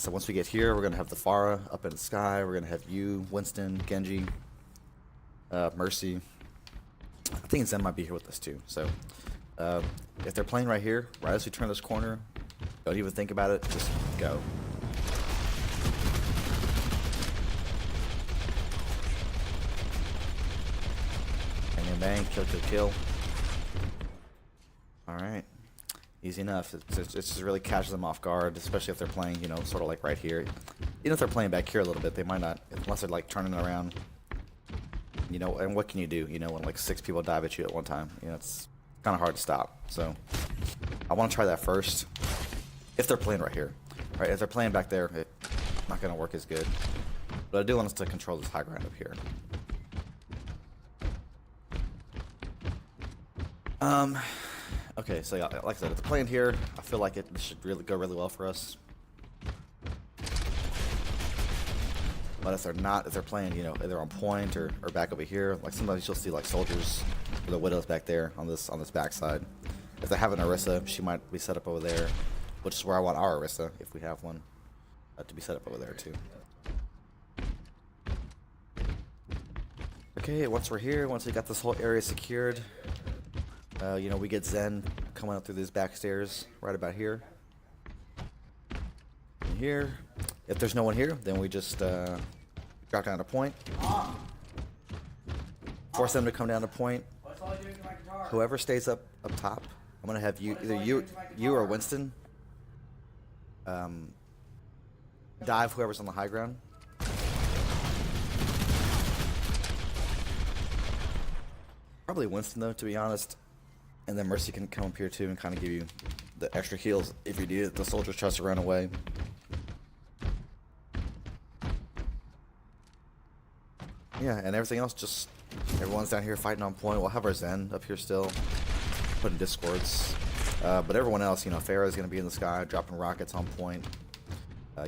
So once we get here, we're gonna have the Pharah up in the sky. We're gonna have you, Winston, Genji, Mercy. I think Zen might be here with us too. So if they're playing right here, right as we turn this corner, don't even think about it. Just go. Bang, bang, bang, kill, kill, kill. All right. Easy enough. It's just really catches them off guard, especially if they're playing, you know, sort of like right here. Even if they're playing back here a little bit, they might not, unless they're like turning around. You know, and what can you do, you know, when like 6 people dive at you at one time? You know, it's kind of hard to stop. So I want to try that first. If they're playing right here. Right, if they're playing back there, it's not going to work as good. But I do want us to control this high ground up here. Okay, so yeah, like I said, if they're playing here, I feel like it should really go really well for us. But if they're not, if they're playing, you know, either on point or back over here, like sometimes you'll see like soldiers or the widows back there on this backside. If they have an Orisa, she might be set up over there, which is where I want our Orisa, if we have one, to be set up over there too. Okay, once we're here, once we got this whole area secured, you know, we get Zen coming up through these back stairs right about here. And here, if there's no one here, then we just drop down to point. Force them to come down to point. Whoever stays up top, I'm gonna have you, either you or Winston, dive whoever's on the high ground. Probably Winston though, to be honest. And then Mercy can come up here too and kind of give you the extra heals if you do it. The soldiers tries to run away. Yeah, and everything else, just everyone's down here fighting on point. We'll have our Zen up here still, putting discords. But everyone else, you know, Pharah's going to be in the sky, dropping rockets on point.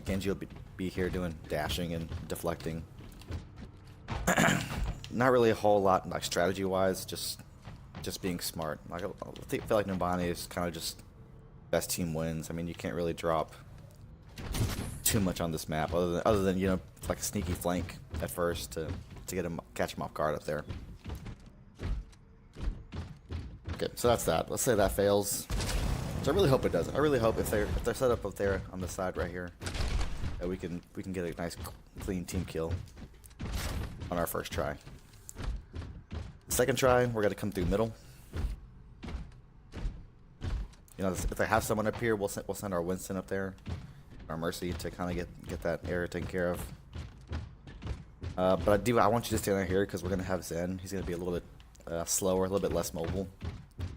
Genji will be here doing dashing and deflecting. Not really a whole lot, like strategy-wise, just being smart. Like, I feel like Numbani is kind of just best team wins. I mean, you can't really drop too much on this map, other than you know, like a sneaky flank at first to catch him off guard up there. Okay, so that's that. Let's say that fails. So I really hope it doesn't. I really hope if they're set up there on the side right here, that we can get a nice clean team kill on our first try. Second try, we're gonna come through middle. You know, if they have someone up here, we'll send our Winston up there, our Mercy, to kind of get that area taken care of. But I want you to stand out here because we're gonna have Zen. He's gonna be a little bit slower, a little bit less mobile.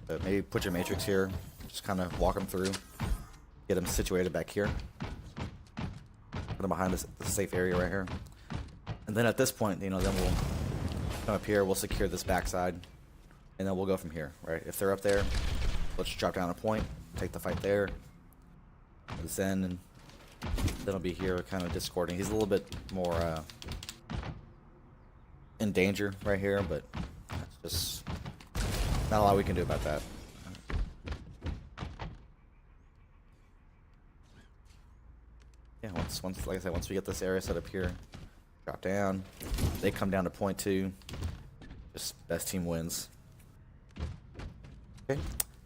But maybe put your Matrix here, just kind of walk him through, get him situated back here, put him behind this safe area right here. And then at this point, you know, then we'll come up here, we'll secure this backside, and then we'll go from here, right? If they're up there, let's drop down a point, take the fight there. Zen, and then he'll be here kind of discording. He's a little bit more in danger right here, but it's just not a lot we can do about that. Yeah, once like I said, once we get this area set up here, drop down, they come down to point 2, just best team wins. Okay,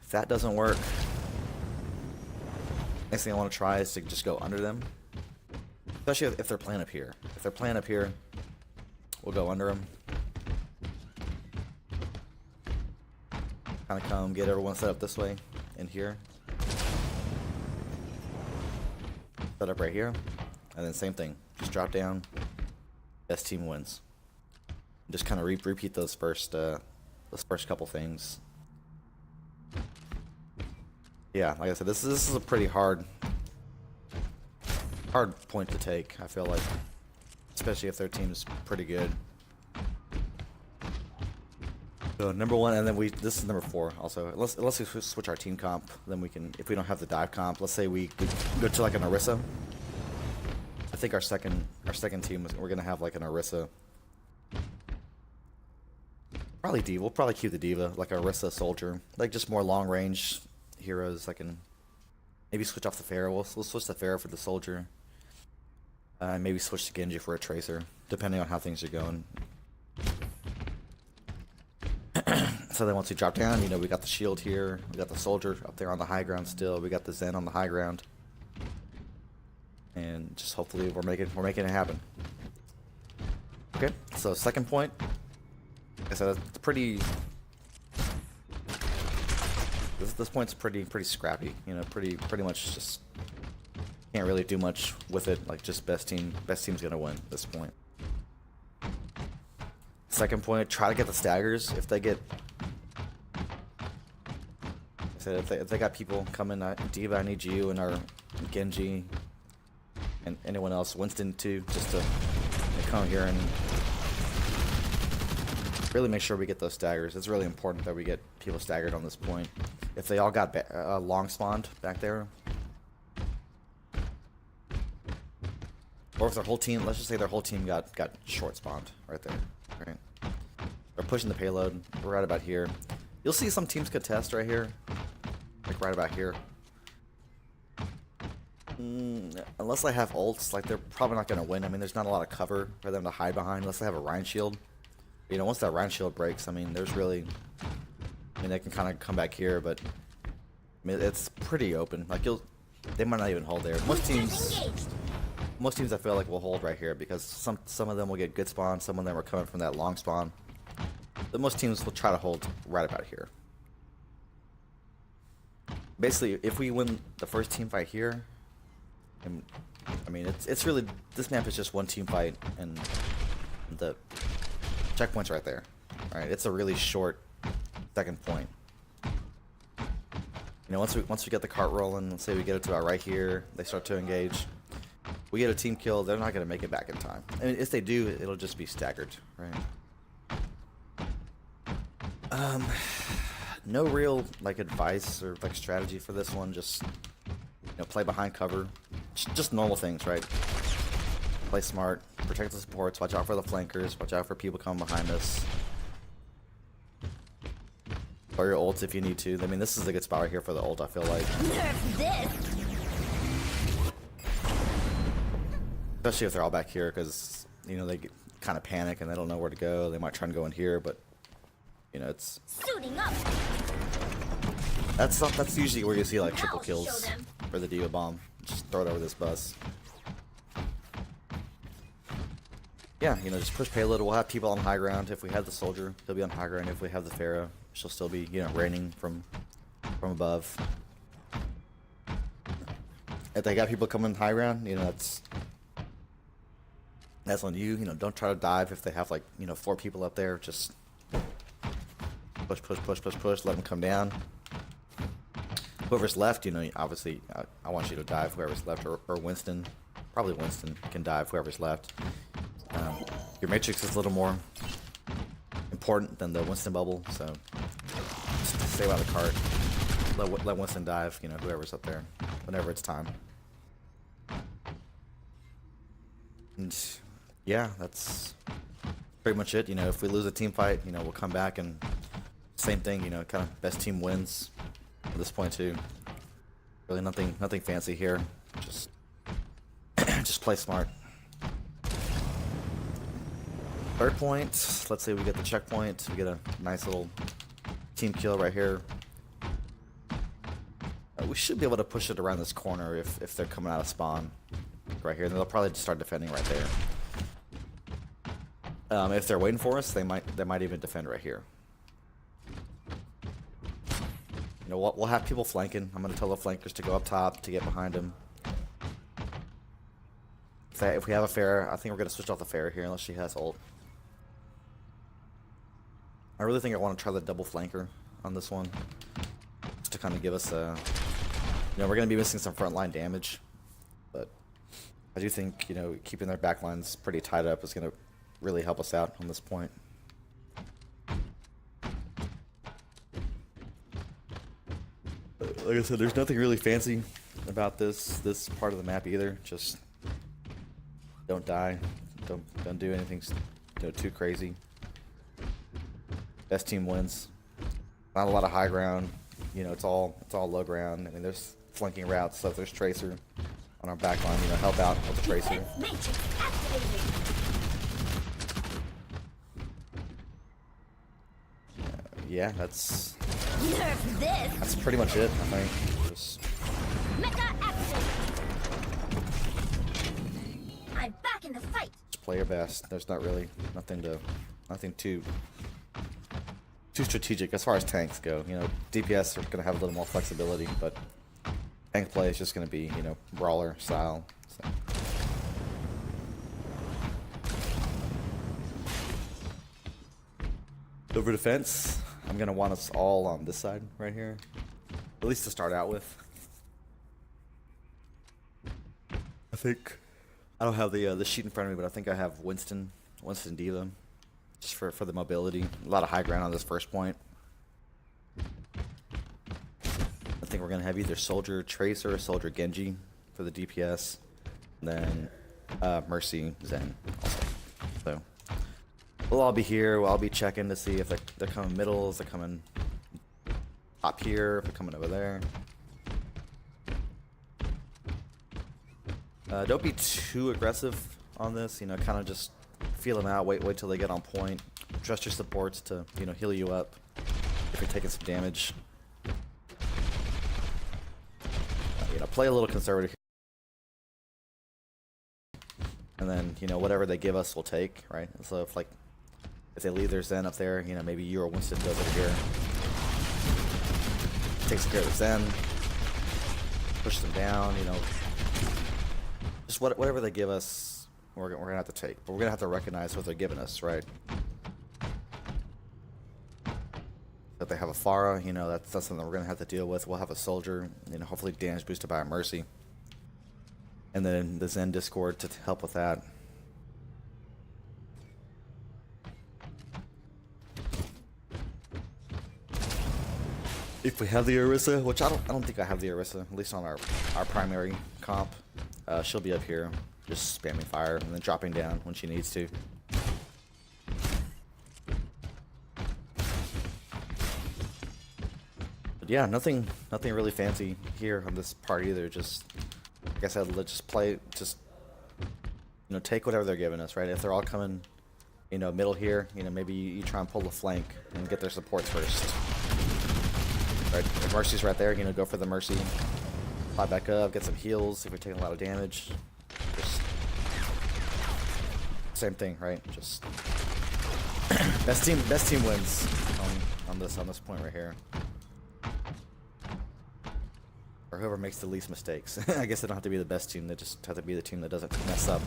if that doesn't work, next thing I want to try is to just go under them, especially if they're playing up here. If they're playing up here, we'll go under them. Kind of come, get everyone set up this way, in here. Set up right here, and then same thing. Just drop down. Best team wins. Just kind of repeat those first couple things. Yeah, like I said, this is a pretty hard point to take. I feel like, especially if their team's pretty good. So number 1, and then this is number 4 also. Unless we switch our team comp, then we can, if we don't have the dive comp, let's say we go to like an Orisa. I think our second team, we're gonna have like an Orisa. Probably D.Va. We'll probably keep the D.Va, like a Orisa soldier, like just more long range heroes. I can maybe switch off the Pharah. We'll switch the Pharah for the soldier. Maybe switch to Genji for a tracer, depending on how things are going. So then once we drop down, you know, we got the shield here, we got the soldier up there on the high ground still, we got the Zen on the high ground. And just hopefully we're making it happen. Okay, so second point. Like I said, it's pretty. This point's pretty scrappy. You know, pretty much just can't really do much with it. Like just best team's gonna win at this point. Second point, try to get the staggers. If they get, like I said, if they got people coming, Diva, I need you, and our Genji, and anyone else, Winston too, just to come here and really make sure we get those staggers. It's really important that we get people staggered on this point. If they all got long spawned back there, or if their whole team, let's just say their whole team got short spawned right there. Right, they're pushing the payload. We're right about here. You'll see some teams contest right here, like right about here. Unless they have ults, like they're probably not gonna win. I mean, there's not a lot of cover for them to hide behind unless they have a Rhine shield. You know, once that Rhine shield breaks, I mean, there's really, I mean, they can kind of come back here, but I mean, it's pretty open. Like they might not even hold there. Most teams I feel like will hold right here because some of them will get good spawn, some of them are coming from that long spawn. But most teams will try to hold right about here. Basically, if we win the first team fight here, and I mean, it's really, this map is just one team fight, and the checkpoint's right there. All right, it's a really short second point. You know, once we get the cart rolling, let's say we get it to about right here, they start to engage. We get a team kill, they're not gonna make it back in time. I mean, if they do, it'll just be staggered, right? No real like advice or like strategy for this one. Just, you know, play behind cover. Just normal things, right? Play smart, protect the supports, watch out for the flankers, watch out for people coming behind us. Or your ults if you need to. I mean, this is a good spot right here for the ult, I feel like. Nerf this. Especially if they're all back here, because, you know, they kind of panic and they don't know where to go. They might try and go in here, but, you know, it's... Suiting up. That's usually where you see, like, triple kills for the Diva Bomb. Just throw it over this bus. Yeah, you know, just push payload. We'll have people on high ground. If we have the soldier, he'll be on high ground. If we have the Pharaoh, she'll still be, you know, raining from above. If they got people coming high ground, you know, that's on you. You know, don't try to dive if they have, like, you know, 4 people up there. Just push, let them come down. Whoever's left, you know, obviously, I want you to dive whoever's left, or Winston. Probably Winston can dive whoever's left. Your matrix is a little more important than the Winston bubble, so just stay by the cart. Let Winston dive, you know, whoever's up there, whenever it's time. And yeah, that's pretty much it. You know, if we lose a team fight, you know, we'll come back and same thing, you know, kind of best team wins at this point too. Really nothing fancy here. Just just play smart. Third point, let's say we get the checkpoint, we get a nice little team kill right here. We should be able to push it around this corner if they're coming out of spawn right here. And they'll probably just start defending right there. If they're waiting for us, they might even defend right here. You know, we'll have people flanking. I'm gonna tell the flankers to go up top to get behind them. If we have a Pharah, I think we're gonna switch off the Pharah here unless she has ult. I really think I want to try the double flanker on this one, just to kind of give us a, you know, we're gonna be missing some frontline damage, but I do think, you know, keeping their backlines pretty tied up is gonna really help us out on this point. Like I said, there's nothing really fancy about this part of the map either. Just don't die, don't do anything, you know, too crazy. Best team wins. Not a lot of high ground. You know, it's all low ground. I mean, there's flanking routes, so if there's Tracer on our back line, you know, help out with the tracer. Defense matrix activated. Yeah, that's Nerf this. that's pretty much it. I think just Mecha action. I'm back in the fight. play your best. There's not really nothing too strategic as far as tanks go. You know, DPS are gonna have a little more flexibility, but tank play is just gonna be, you know, brawler style. So. Over defense, I'm gonna want us all on this side right here, at least to start out with. I think I don't have the sheet in front of me, but I think I have Winston Diva, just for the mobility. A lot of high ground on this first point. I think we're gonna have either Soldier Tracer or Soldier Genji for the DPS, and then Mercy Zen also. So we'll all be here. We'll all be checking to see if they're coming middles, they're coming top here, if they're coming over there. Don't be too aggressive on this, you know, kind of just feel them out, wait till they get on point. Trust your supports to, you know, heal you up if you're taking some damage. You know, play a little conservative. And then, you know, whatever they give us, we'll take, right? So if they leave their Zen up there, you know, maybe you or Winston goes over here. Takes care of the Zen. Push them down, you know. Just whatever they give us, we're gonna have to take. But we're gonna have to recognize what they're giving us, right? If they have a Pharah, you know, that's something that we're gonna have to deal with. We'll have a Soldier, you know, hopefully damage boosted by a Mercy. And then the Zen Discord to help with that. If we have the Orisa, which I don't think I have the Orisa, at least on our primary comp, she'll be up here, just spamming fire and then dropping down when she needs to. But yeah, nothing really fancy here on this part either. Just like I said, let's just play, just, you know, take whatever they're giving us, right? If they're all coming, you know, middle here, you know, maybe you try and pull the flank and get their supports first. Right, if Mercy's right there, you know, go for the Mercy. Fly back up, get some heals if you're taking a lot of damage. Just same thing, right? Just best team wins on this point right here. Or whoever makes the least mistakes. I guess they don't have to be the best team, they just have to be the team that doesn't mess up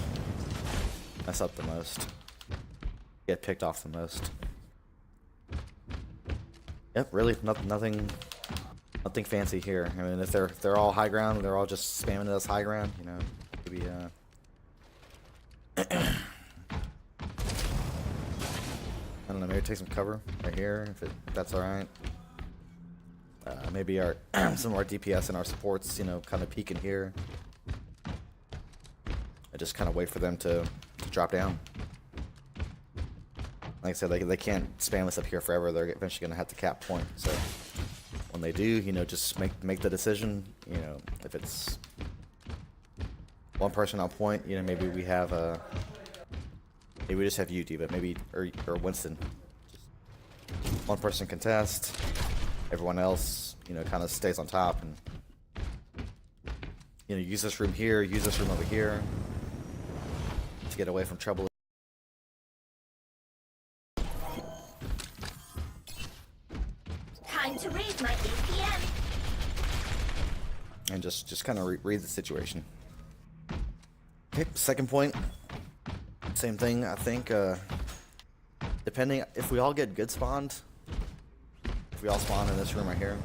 the most. Get picked off the most. Yep, really nothing fancy here. I mean, if they're all high ground, they're all just spamming us high ground, you know, maybe I don't know, maybe take some cover right here if that's all right. Maybe our some of our DPS and our supports, you know, kind of peeking here. I just kind of wait for them to drop down. Like I said, they can't spam us up here forever. They're eventually gonna have to cap point. So when they do, you know, just make the decision. You know, if it's one person on point, you know, maybe we have maybe we just have you, Diva, maybe or Winston. Just one person contest. Everyone else, you know, kind of stays on top and, you know, use this room here, use this room over here to get away from trouble. Time to raise my APM. And just kind of read the situation. Okay, second point. Same thing, I think. Depending, if we all get good spawned, if we all spawn in this room right here,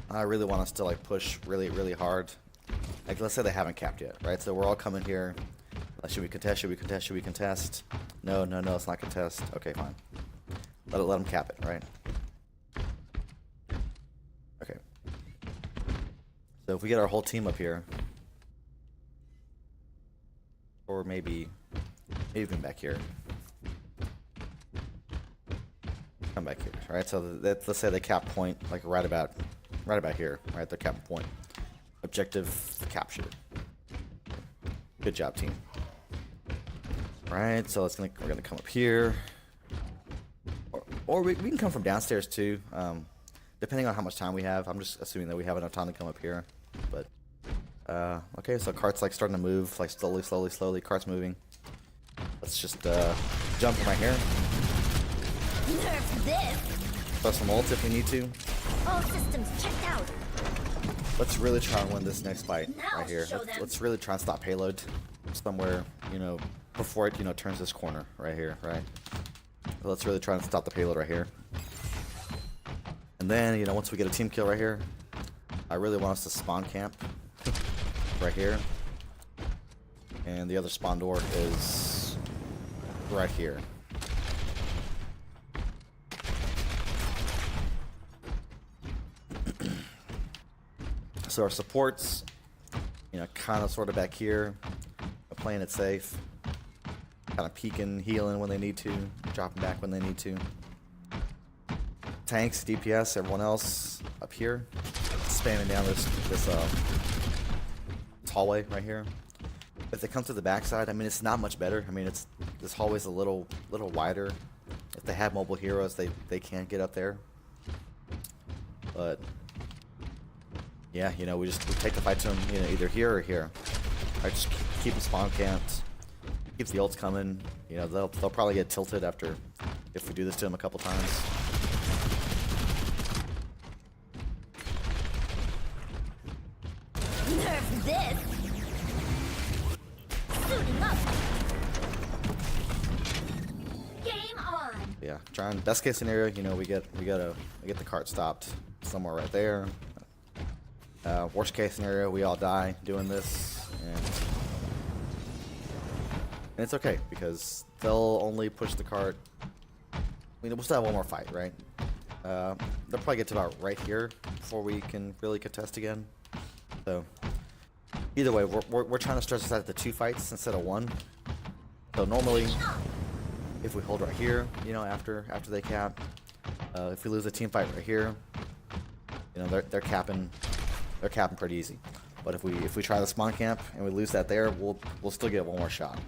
I really want us to like push really hard. Like, let's say they haven't capped yet, right? So we're all coming here. Should we contest? Should we contest? Should we contest? No, it's not contest. Okay, fine. Let them cap it, right? Okay. So if we get our whole team up here, or maybe even back here. Come back here, right? So let's say they cap point like right about here, right? They're cap point. objective captured. Good job, team. Alright, so we're gonna come up here. Or we can come from downstairs too. Depending on how much time we have. I'm just assuming that we have enough time to come up here. But okay, so cart's like starting to move, like slowly. Cart's moving. Let's just jump right here. Nerf this. Throw some ults if we need to. All systems checked out. Let's really try and win this next fight Now right here. show them. Let's really try and stop payload somewhere, you know, before it, you know, turns this corner right here, right? So let's really try and stop the payload right here. And then, you know, once we get a team kill right here, I really want us to spawn camp right here. And the other spawn door is right here. So our supports, you know, kind of sort of back here, playing it safe, kind of peeking, healing when they need to, dropping back when they need to. Tanks, DPS, everyone else up here, spamming down this hallway right here. If they come to the backside, I mean, it's not much better. I mean, this hallway's a little wider. If they have mobile heroes, they can't get up there. But yeah, you know, we take the fight to them, you know, either here or here. I just keep them spawn camped, keeps the ults coming. You know, they'll probably get tilted after if we do this to them a couple times. Nerf this. Suiting up. Game on. Yeah, trying best case scenario, you know, we get the cart stopped somewhere right there. Worst case scenario, we all die doing this, and it's okay because they'll only push the cart. I mean, we'll still have one more fight, right? They'll probably get to about right here before we can really contest again. So either way, we're trying to stretch this out to 2 fights instead of 1. So normally, if we hold right here, you know, after they cap, if we lose a team fight right here, you know, they're capping pretty easy. But if we try the spawn camp and we lose that there, we'll still get one more shot.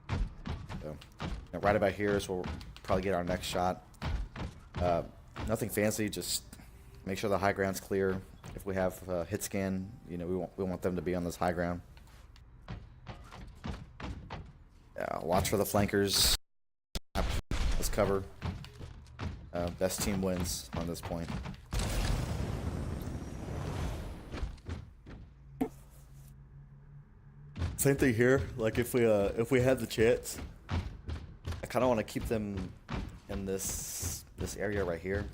So, you know, right about here is where we'll probably get our next shot. Nothing fancy, just make sure the high ground's clear. If we have hit scan, you know, we want them to be on this high ground. Watch for the flankers. Let's cover. Best team wins on this point. Same thing here. Like if we had the chance, I kind of want to keep them in this area right here,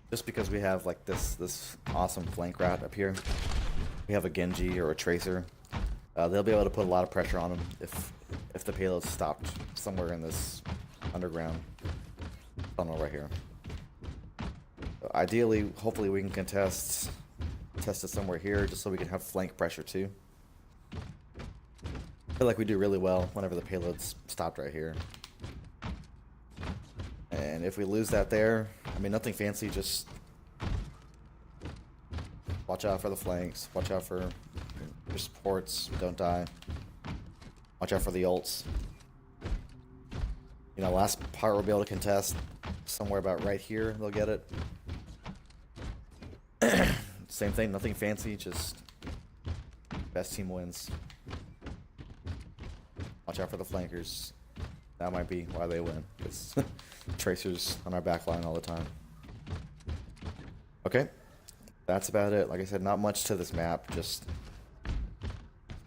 just because we have like this awesome flank route up here. We have a Genji or a Tracer. They'll be able to put a lot of pressure on them if the payload's stopped somewhere in this underground tunnel right here. So ideally, hopefully, we can test it somewhere here, just so we can have flank pressure too. I feel like we do really well whenever the payload's stopped right here. And if we lose that there, I mean, nothing fancy, just watch out for the flanks, watch out for your supports, don't die. Watch out for the ults. You know, last part we'll be able to contest somewhere about right here, they'll get it. Same thing, nothing fancy, just best team wins. Watch out for the flankers. That might be why they win. It's Tracers on our back line all the time. Okay. That's about it. Like I said, not much to this map. Just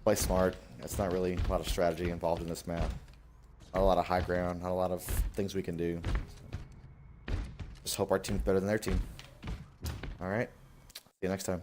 play smart. It's not really a lot of strategy involved in this map. Not a lot of high ground. Not a lot of things we can do. Just hope our team's better than their team. Alright. See you next time.